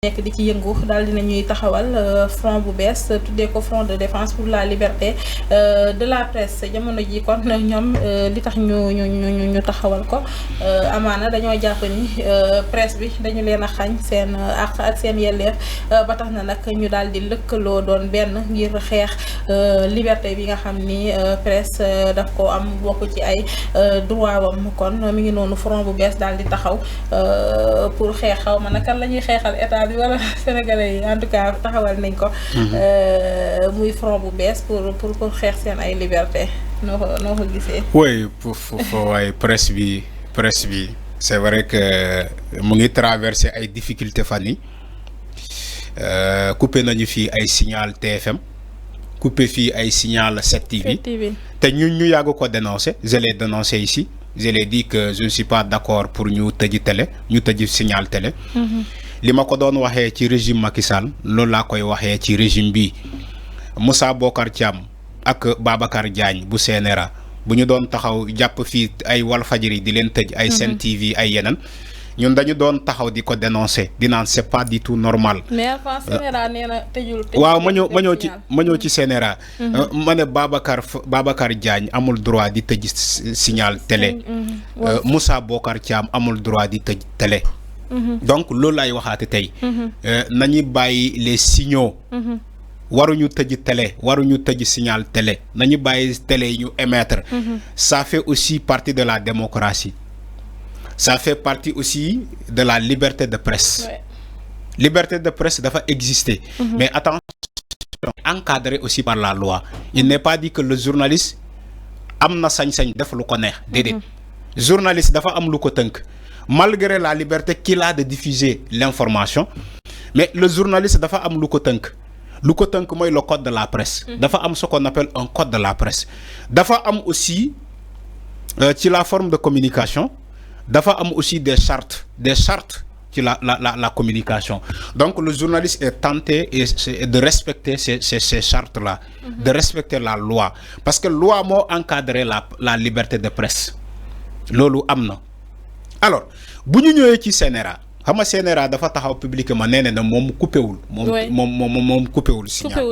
nekk di ci yëngu daal dina ñuy taxawal front bu bees tuddee ko front de défense pour la liberté de la presse jamono ji kon ñoom li tax ñu taxawal ko amaana dañoo jàpp ni presse bi dañu leen a xañ seen àq ak seen yelleef ba tax na nag ñu daal di lëkkaloo doon benn ngir xeex liberté bi nga xam ni presse daf ko am bokk ci ay droit wam kon mi ngi noonu front bu bees daal di taxaw pour xeex xaw ma naka la ñuy xeexal état wala sénégalais yi en tout cas taxawal nañ ko muy front bu bees pour xeex seen ay liberté noo ko gisee. oui waaye presse bi c'est vrai que mu ngi traversé ay difficultés fan yi coupé nañu fii ay signal TFM coupé fii ay signal 7TV te ñun ñu yàgg ko dénoncé je l'ai dénoncé ici je l'ai dit que je ne suis pas d'accord pour ñu tëji télé ñu tëji signal télé. li ma ko doon waxee ci régime Macky Sall loolu laa koy waxee ci régime bi Moussa Bocar Thiam ak Babacar Diagne bu CNRA bu ñu doon taxaw jàpp fii ay Walfadjri di leen tëj ay Sen TV ay yeneen ñun dañu doon taxaw di ko dénoncer di naan c'est pas du tout normal. mais avant CNRA nee na tëjul. waaw ma ñëw ci CNRA. ma ne Babacar Diagne amul droit di tëj signal télé. Moussa Bocar Thiam amul droit di tëj télé. donc loolu lay waxaate tey nañu bàyyi les signaux waruñu tëj télé waruñu tëj signal télé nañu bàyyi télé yi ñu émettre ça fait aussi partie de la démocratie ça fait partie aussi de la liberté de presse liberté de presse dafa exister mais attention encadré aussi par la loi il n'est pas dit que le journaliste am na sañ-sañ def lu ko neex déedéet journaliste dafa am lu ko tënk malgré la liberté qu'il a de diffuser l'information mais le journaliste dafa am lu ko tënk mooy le code de la presse dafa am ce qu'on appelle un code de la presse dafa am aussi ci la forme de communication dafa am aussi des chartes ci la communication donc le journaliste est tenté de respecter ces chartes là de respecter la loi parce que loi moo encadrer la liberté de presse loolu am na. alors bu ñu ñëwee ci CNRA xam nga CNRA dafa taxaw publiquement nee na moom coupé wul. moom coupé wul signal.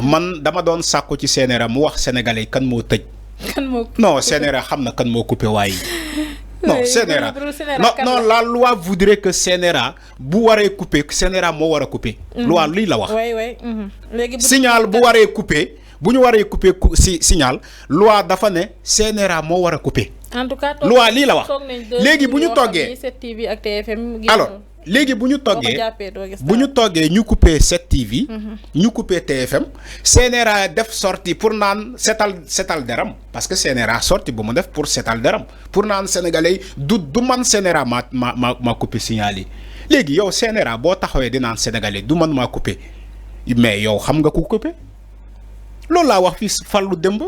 man dama doon sàkku ci CNRA mu wax sénégalais kan moo tëj. non CNRA xam na kan moo coupé waaye. non CNRA non la loi voudrait que CNRA bu waree coupé CNRA moo war a coupé. loi lii la wax. signal bu waree coupé bu ñu waree coupé signal loi dafa ne CNRA moo war a coupé. en tout cas loi lii la wax léegi bu ñu toggee 7TV ak TFM alors léegi bu ñu toggee ñu coupé 7TV ñu coupé TFM CNRA def sorti pour naan setal deram parce que CNRA sorti bu mu def pour setal deram pour naan sénégalais du man CNRA ma coupé signal yi léegi yow CNRA boo taxawee di naan sénégalais du man maa coupé mais yow xam nga ku coupé loolu laa wax fii Fallou démb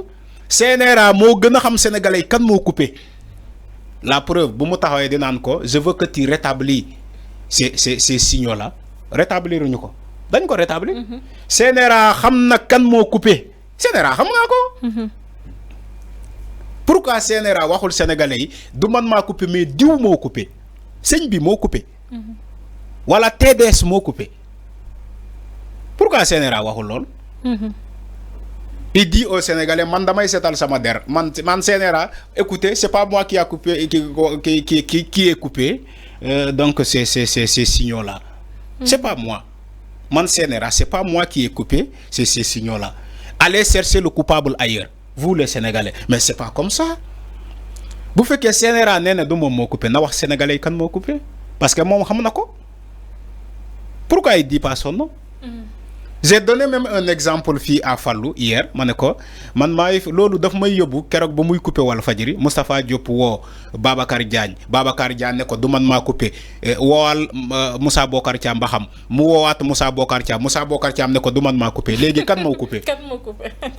CNRA moo gën a xam sénégalais kan moo coupé la preuve bu mu taxawee di naan ko je veux que tu rétablis ces signaux là rétablir ñu ko dañ ko rétablir CNRA xam na kan moo coupé CNRA xam nga ko pourquoi CNRA waxul sénégalais yi du man maa coupé mais diw moo coupé sëñ bi moo coupé wala TDS moo coupé pourquoi CNRA waxul lool il dit aux Sénégalais man damay seetal sama der man CNRA écoutez c'est pas moi qui a coupé qui est coupé donc ces signaux là c'est pas moi man CNRA c'est pas moi qui ai coupé ces signaux là allez chercher le coupable ailleurs vous les Sénégalais mais c'est pas comme ça bu fekkee CNRA nee na du moom moo coupé na wax Sénégalais kan moo coupé parce que moom xam na ko pourquoi il dit pas son nom. J'ai donné même un exemple fii à Fallou hier ma ne ko man loolu daf may yóbbu keroog ba muy coupé Walfadjri Moustapha Diop woo Babacar Diagne ne ko du man maa coupé woowal Moussa Bocar Thiam ba xam mu woowaat Moussa Bocar Thiam ne ko du man maa coupé léegi kan moo coupé.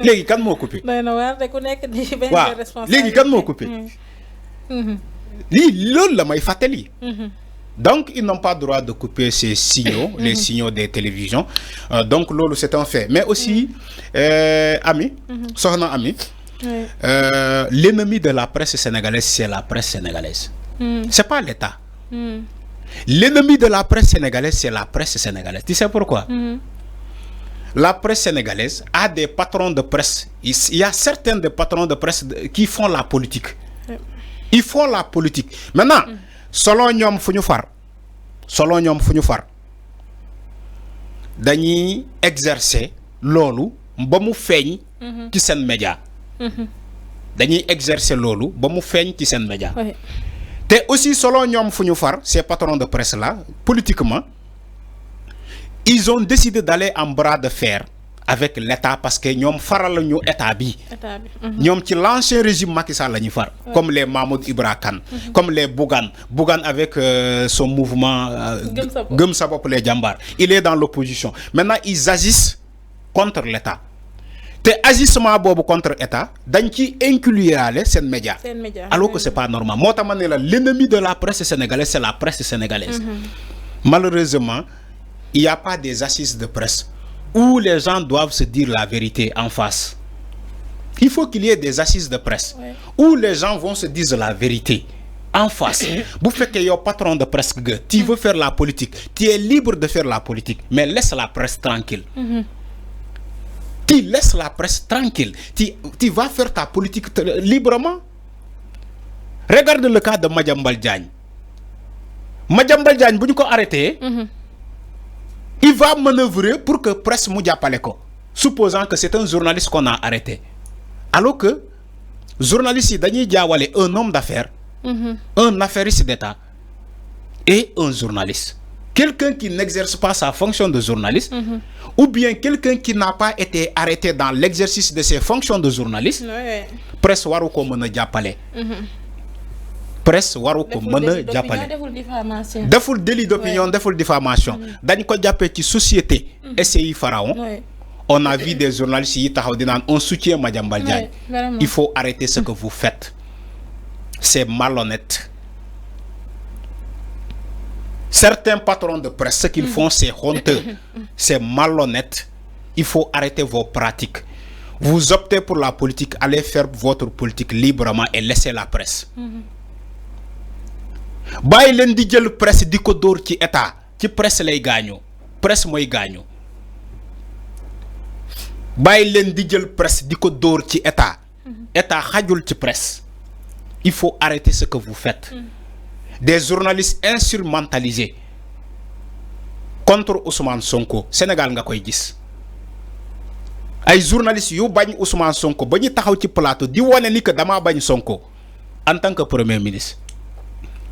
léegi kan moo coupé. waaw léegi kan moo coupé. lii loolu la may fàttali. Donc, ils n'ont pas le droit de couper ces signaux, les signaux des télévisions. Donc, lolo, c'est un fait. Mais aussi, Ami, Sohna Ami, l'ennemi de la presse sénégalaise, c'est la presse sénégalaise. C'est pas l'État. L'ennemi de la presse sénégalaise, c'est la presse sénégalaise. Tu sais pourquoi? La presse sénégalaise a des patrons de presse. Il y a certains des patrons de presse qui font la politique. Ils font la politique. Maintenant, selon ñom fuñu far, dañuy exercer lolu ba mu feñ ci sen média. Dañuy exercer lolu ba mu feñ ci sen média. Et aussi, selon ñom fuñu far, ces patrons de presse là, politiquement, ils ont décidé d'aller en bras de fer avec l'État parce que ñom faral ñu état bi. Ñom ci l'ancien régime Macky Sall lañu far, comme les Mahmoud Ibra Kane, comme les Bougane avec son mouvement Gëm Sa Bop les Jambar. Il est dans l'opposition. Maintenant, ils agissent contre l'État. Te agissement bobu contre l'État, dañ ci inclure sen média. Alors que c'est pas normal. Moi l'ennemi de la presse sénégalaise, c'est la presse sénégalaise. Malheureusement, il n'y a pas des assises de presse où les gens doivent se dire la vérité en face. Il faut qu'il y ait des assises de presse où les gens vont se dire la vérité en face. Vous faites que yo patron de presse, tu veux faire la politique, tu es libre de faire la politique, mais laisse la presse tranquille. Tu laisses la presse tranquille. Tu vas faire ta politique librement. Regarde le cas de Madiambal Diagne. Madiambal Diagne, si on arrêté, il va manœuvrer pour que la presse ne soit pas. Supposant que c'est un journaliste qu'on a arrêté. Alors que le journaliste, un homme d'affaires, un affairiste d'État et un journaliste. Quelqu'un qui n'exerce pas sa fonction de journaliste, ou bien quelqu'un qui n'a pas été arrêté dans l'exercice de ses fonctions de journaliste, presse waru ko meuna jappalé. Presse waru ko meuna jappalé. Deful délit d'opinion, deful diffamation. Dañ ko jappé ci société SCI Pharaon. On a vu des journalistes qui taxaw di nan on soutient Madiambal Diagne. Il faut arrêter ce que vous faites. C'est malhonnête. Certains patrons de presse, ce qu'ils font, c'est honteux, c'est malhonnête. Il faut arrêter vos pratiques. Vous optez pour la politique, allez faire votre politique librement et laissez la presse. Bay len di jël presse di ko dóor ci état, ci presse lay gaañoo, presse mooy gaañoo. Bay len di jël presse di ko dóor ci état, état xajul ci presse. Il faut arrêter ce que vous faites. Des journalistes instrumentalisés contre Ousmane Sonko Sénégal nga koy gis ay journalistes yu bañ Ousmane Sonko ba ñu taxaw ci plateau di wane ni que dama bañ Sonko en tant que premier ministre.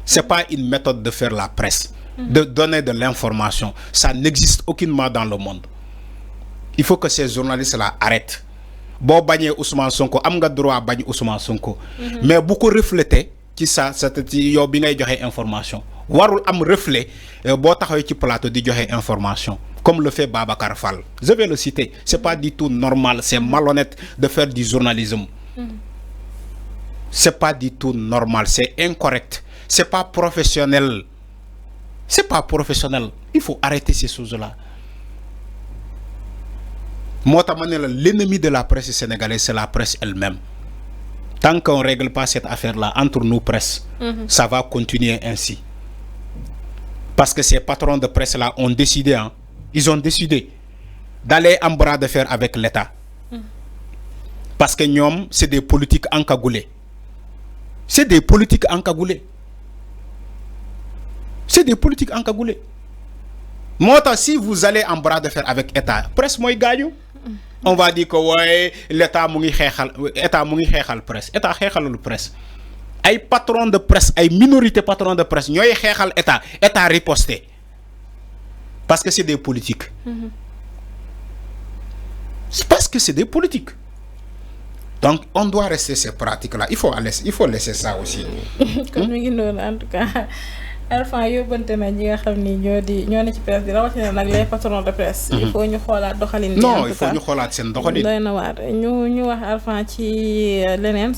C'est pas une méthode de faire la presse, de donner de l'information. Ça n'existe aucunement dans le monde. Il faut que ces journalistes là arrêtent. Bo bañé Ousmane Sonko am nga droit bañ Ousmane Sonko, mais bu ko refléter ci ça yow bi ngay joxe information warul am reflet bo taxaw ci plateau di joxe information comme le fait Babacar Fall. Je vais le citer. C'est pas du tout normal, c'est malhonnête de faire du journalisme. C'est pas du tout normal, c'est incorrect, c'est pas professionnel. C'est pas professionnel. Il faut arrêter ces choses-là. Moi l'ennemi de la presse sénégalaise, c'est la presse elle-même. Tant qu'on ne règle pas cette affaire-là entre nous presse, ça va continuer ainsi. Parce que ces patrons de presse-là ont décidé, ils ont décidé d'aller en bras de fer avec l'État. Parce que nous, c'est des politiques encagoulés. C'est des politiques encagoulés. C'est des politiques encagoulés. Moi, si vous allez en bras de fer avec l'État, presse moi gagne. On va dire que ouais, l'État mu ngi xéxal presse, État xéxalul presse. Ay patron de presse, ay minorité patron de presse ñoy xéxal État, État riposté. Parce que c'est des politiques. C'est parce que c'est des politiques. Donc on doit rester ces pratiques-là. Il faut laisser ça aussi. Comme mi ngi non en tout cas. Alpha yóbbante na ñi nga xam ni ñoo ne ci presse bi rawatina nag les patrons de presse. Il faut ñu xoolaat doxalin. Non, il faut ñu xoolaat seen doxalin. doy na waar ñu wax Alpha ci leneen.